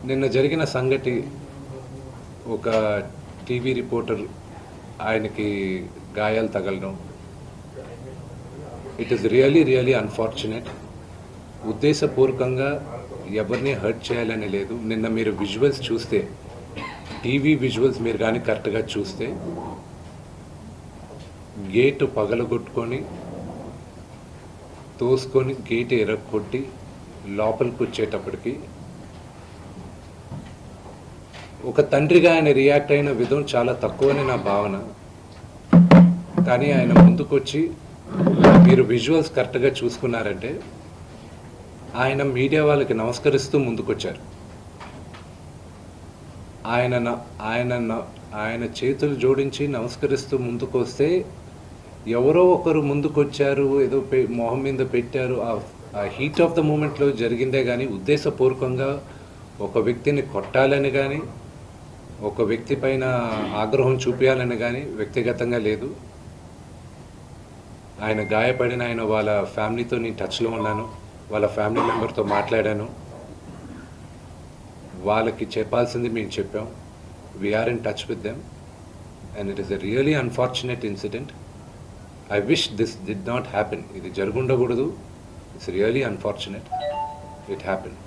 నిన్న జరిగిన సంగతి ఒక టీవీ రిపోర్టర్ ఆయనకి గాయాలు తగలడం, ఇట్ ఈస్ రియలీ అన్ఫార్చునేట్. ఉద్దేశపూర్వకంగా ఎవరిని హర్ట్ చేయాలని లేదు. నిన్న మీరు విజువల్స్ చూస్తే, టీవీ విజువల్స్ మీరు కానీ కరెక్ట్గా చూస్తే, గేటు పగలగొట్టుకొని తోసుకొని గేటు ఎరగొట్టి లోపలికి వచ్చేటప్పటికి ఒక తండ్రిగా ఆయన రియాక్ట్ అయిన విధం చాలా తక్కువని నా భావన. కానీ ఆయన ముందుకొచ్చి, మీరు విజువల్స్ కరెక్ట్గా చూసుకున్నారంటే, ఆయన మీడియా వాళ్ళకి నమస్కరిస్తూ ముందుకొచ్చారు. ఆయన చేతులు జోడించి నమస్కరిస్తూ ముందుకు వస్తే, ఎవరో ఒకరు ముందుకొచ్చారు, ఏదో మొహం మీద పెట్టారు, ఆ హీట్ ఆఫ్ ద మూమెంట్లో జరిగిందే కానీ ఉద్దేశపూర్వకంగా ఒక వ్యక్తిని కొట్టాలని కానీ, ఒక వ్యక్తి పైన ఆగ్రహం చూపించాలని కానీ వ్యక్తిగతంగా లేదు. ఆయన గాయపడిన వాళ్ళ ఫ్యామిలీతో నేను టచ్లో ఉన్నాను, వాళ్ళ ఫ్యామిలీ మెంబర్తో మాట్లాడాను. వాళ్ళకి చెప్పాల్సింది మేము చెప్పాం. We are in touch with them and it is a really unfortunate incident. I wish this did not happen. ఇది జరుగుండకూడదు. It's really unfortunate. It happen.